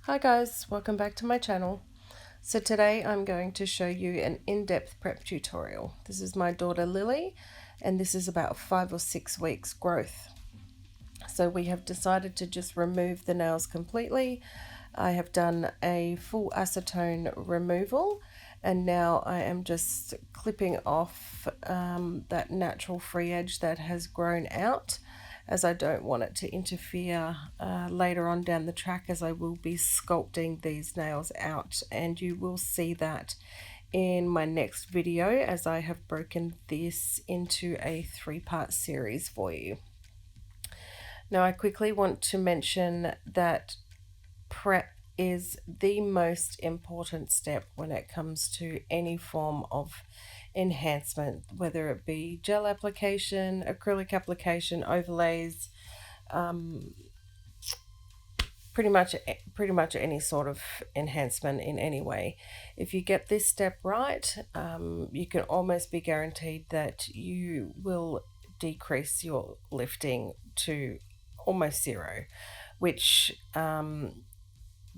Hi guys, welcome back to my channel. So today I'm going to show you an in-depth prep tutorial. This is my daughter Lily and this is about 5 or 6 weeks growth. So we have decided to just remove the nails completely. I have done a full acetone removal and now I am just clipping off that natural free edge that has grown out, as I don't want it to interfere later on down the track, as I will be sculpting these nails out, and you will see that in my next video as I have broken this into a 3-part series for you. Now I quickly want to mention that prep is the most important step when it comes to any form of enhancement, whether it be gel application, acrylic application, overlays, pretty much any sort of enhancement in any way. If you get this step right, you can almost be guaranteed that you will decrease your lifting to almost zero, which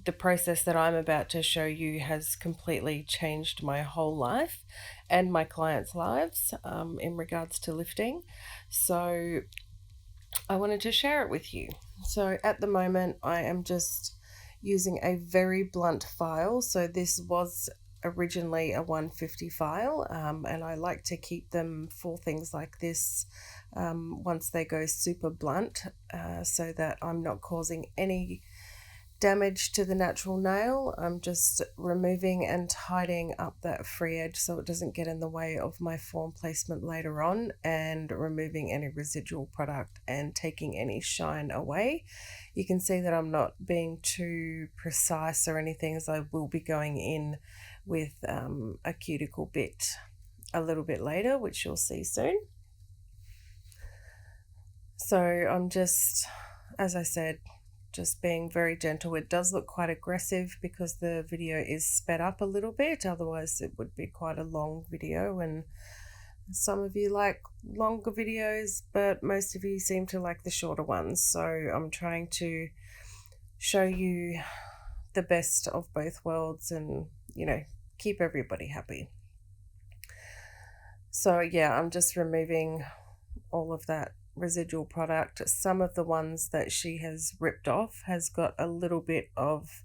the process that I'm about to show you has completely changed my whole life and my clients' lives in regards to lifting. So I wanted to share it with you. So at the moment I am just using a very blunt file. So this was originally a 150 file and I like to keep them for things like this once they go super blunt, so that I'm not causing any damage to the natural nail. I'm just removing and tidying up that free edge so it doesn't get in the way of my form placement later on, and removing any residual product and taking any shine away. You can see that I'm not being too precise or anything, as I will be going in with a cuticle bit a little bit later, which you'll see soon. So I'm just, as I said, just being very gentle. It does look quite aggressive because the video is sped up a little bit, otherwise it would be quite a long video, and some of you like longer videos but most of you seem to like the shorter ones. So I'm trying to show you the best of both worlds and, you know, keep everybody happy. So yeah, I'm just removing all of that residual product. Some of the ones that she has ripped off has got a little bit of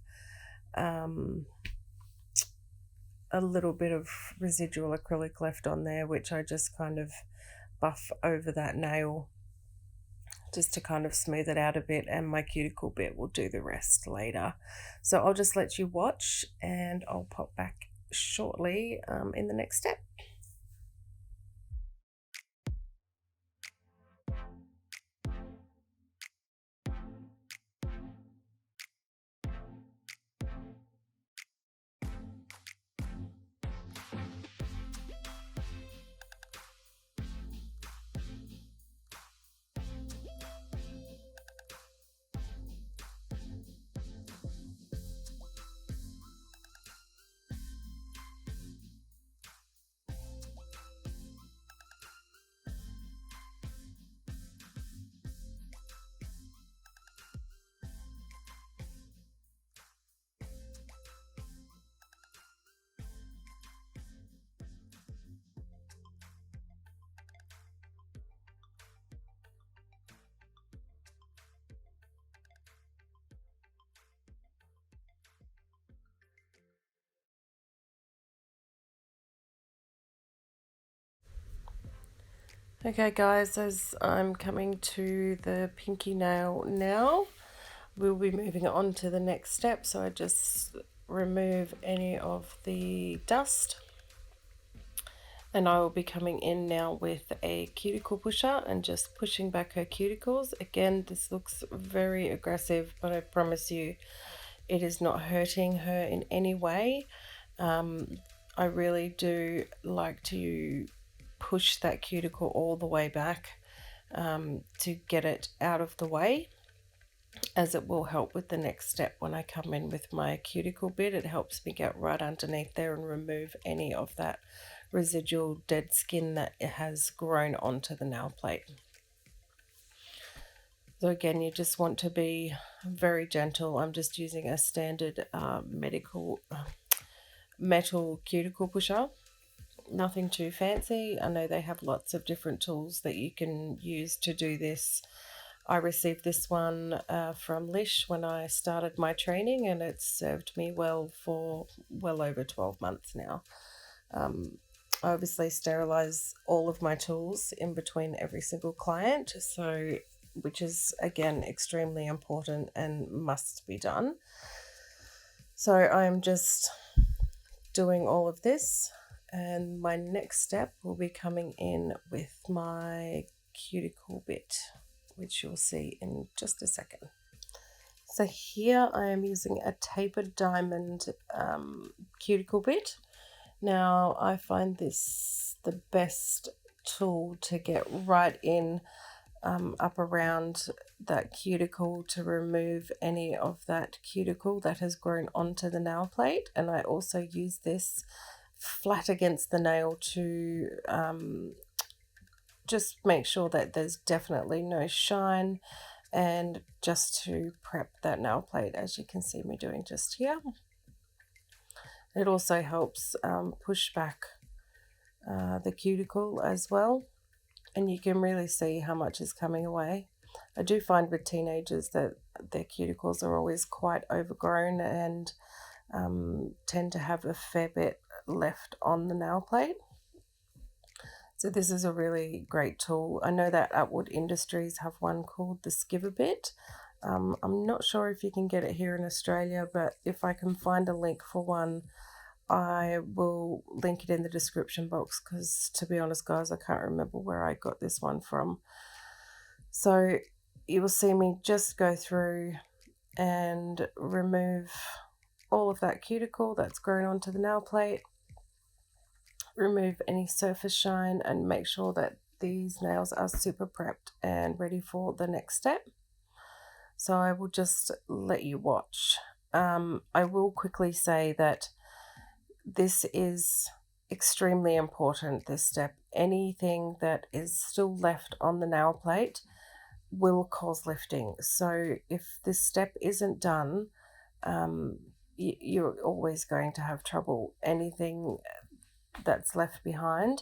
residual acrylic left on there, which I just kind of buff over that nail just to kind of smooth it out a bit, and my cuticle bit will do the rest later. So I'll just let you watch and I'll pop back shortly in the next step. Okay guys, as I'm coming to the pinky nail now, we'll be moving on to the next step. So I just remove any of the dust, and I will be coming in now with a cuticle pusher and just pushing back her cuticles. Again, this looks very aggressive, but I promise you it is not hurting her in any way. I really do like to push that cuticle all the way back to get it out of the way, as it will help with the next step. When I come in with my cuticle bit, it helps me get right underneath there and remove any of that residual dead skin that has grown onto the nail plate. So again, you just want to be very gentle. I'm just using a standard metal cuticle pusher. Nothing too fancy. I know they have lots of different tools that you can use to do this. I received this one from Lish when I started my training, and it's served me well for well over 12 months now. I obviously sterilize all of my tools in between every single client, so which is again extremely important and must be done. So I'm just doing all of this, and my next step will be coming in with my cuticle bit, which you'll see in just a second. So here I am using a tapered diamond cuticle bit. Now I find this the best tool to get right in up around that cuticle to remove any of that cuticle that has grown onto the nail plate. And I also use this flat against the nail to just make sure that there's definitely no shine, and just to prep that nail plate, as you can see me doing just here. It also helps push back the cuticle as well, and you can really see how much is coming away. I do find with teenagers that their cuticles are always quite overgrown and tend to have a fair bit left on the nail plate. So this is a really great tool. I know that Upwood Industries have one called the Skiver Bit. I'm not sure if you can get it here in Australia, but if I can find a link for one, I will link it in the description box, because to be honest guys, I can't remember where I got this one from. So you will see me just go through and remove all of that cuticle that's grown onto the nail plate, remove any surface shine, and make sure that these nails are super prepped and ready for the next step. So I will just let you watch. I will quickly say that this is extremely important, this step. Anything that is still left on the nail plate will cause lifting. So if this step isn't done, you're always going to have trouble. Anything that's left behind,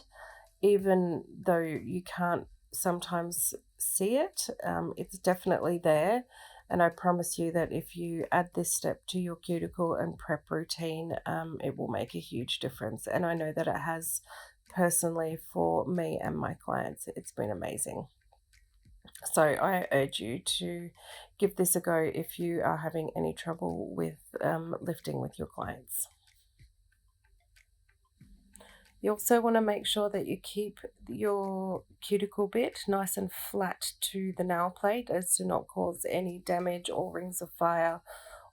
even though you can't sometimes see it, it's definitely there. And I promise you that if you add this step to your cuticle and prep routine, it will make a huge difference. And I know that it has personally for me and my clients. It's been amazing. So I urge you to give this a go if you are having any trouble with lifting with your clients. You also want to make sure that you keep your cuticle bit nice and flat to the nail plate, as to not cause any damage or rings of fire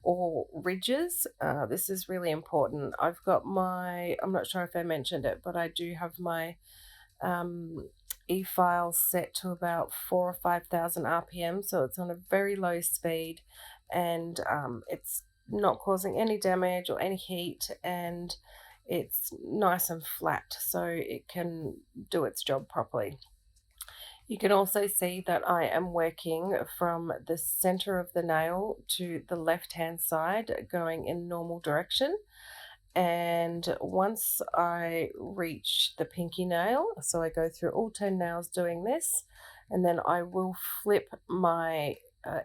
or ridges. This is really important. I've got I'm not sure if I mentioned it, but I do have my efile set to about 4,000 or 5,000 RPM, so it's on a very low speed, and it's not causing any damage or any heat, and it's nice and flat so it can do its job properly. You can also see that I am working from the center of the nail to the left hand side, going in normal direction. And once I reach the pinky nail, so I go through all 10 nails doing this, and then I will flip my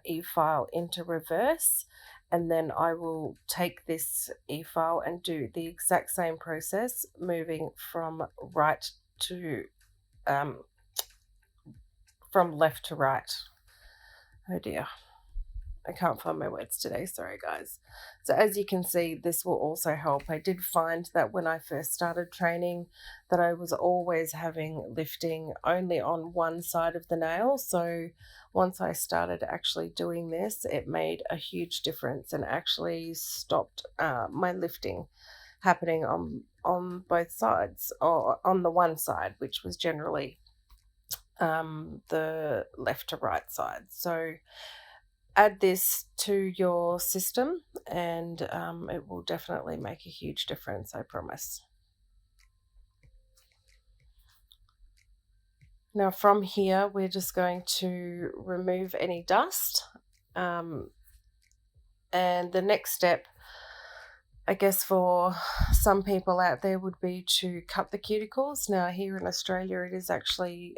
e-file into reverse, and then I will take this e-file and do the exact same process, moving from right to from left to right. Oh dear, I can't find my words today, sorry guys. So as you can see, this will also help. I did find that when I first started training that I was always having lifting only on one side of the nail. So once I started actually doing this, it made a huge difference and actually stopped my lifting happening on both sides, or on the one side, which was generally the left to right side. So add this to your system, and it will definitely make a huge difference, I promise. Now from here, we're just going to remove any dust. And the next step, I guess, for some people out there would be to cut the cuticles. Now here in Australia, it is actually,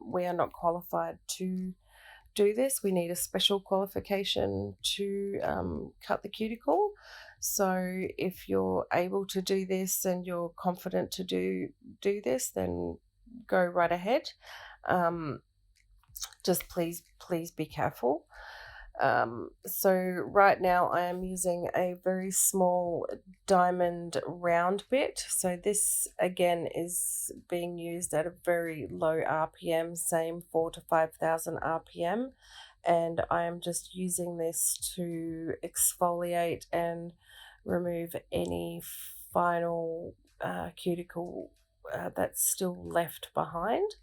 we are not qualified to do this. We need a special qualification to cut the cuticle. So if you're able to do this and you're confident to do this, then go right ahead. Just please be careful. So right now I am using a very small diamond round bit. So this again is being used at a very low RPM, same 4,000 to 5,000 RPM. And I am just using this to exfoliate and remove any final cuticle that's still left behind,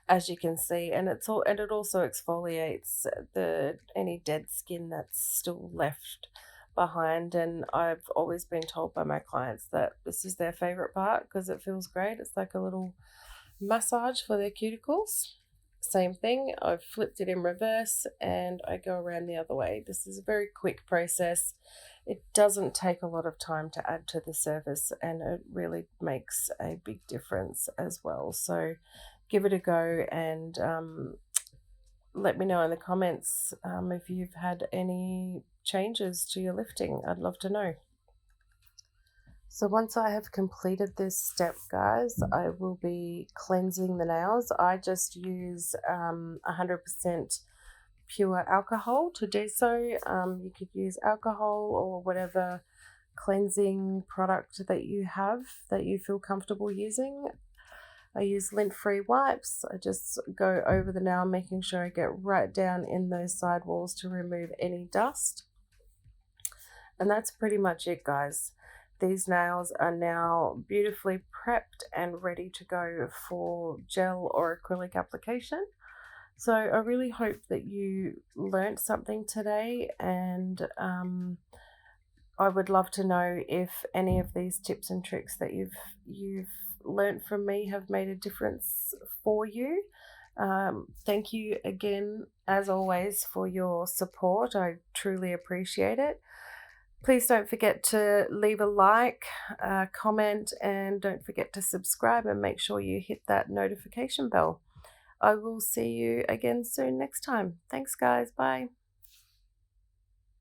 as you can see. And it also exfoliates any dead skin that's still left behind. And I've always been told by my clients that this is their favorite part because it feels great. It's like a little massage for their cuticles. Same thing, I've flipped it in reverse and I go around the other way. This is a very quick process. It doesn't take a lot of time to add to the surface, and it really makes a big difference as well. So give it a go, and let me know in the comments if you've had any changes to your lifting. I'd love to know. So once I have completed this step, guys, I will be cleansing the nails. I just use 100% pure alcohol to do so. You could use alcohol or whatever cleansing product that you have that you feel comfortable using. I use lint-free wipes. I just go over the nail, making sure I get right down in those side walls to remove any dust. And that's pretty much it, guys. These nails are now beautifully prepped and ready to go for gel or acrylic application. So I really hope that you learnt something today, and I would love to know if any of these tips and tricks that you've learnt from me have made a difference for you. Thank you again, as always, for your support. I truly appreciate it. Please don't forget to leave a like, comment, and don't forget to subscribe, and make sure you hit that notification bell. I will see you again soon next time. Thanks, guys. Bye.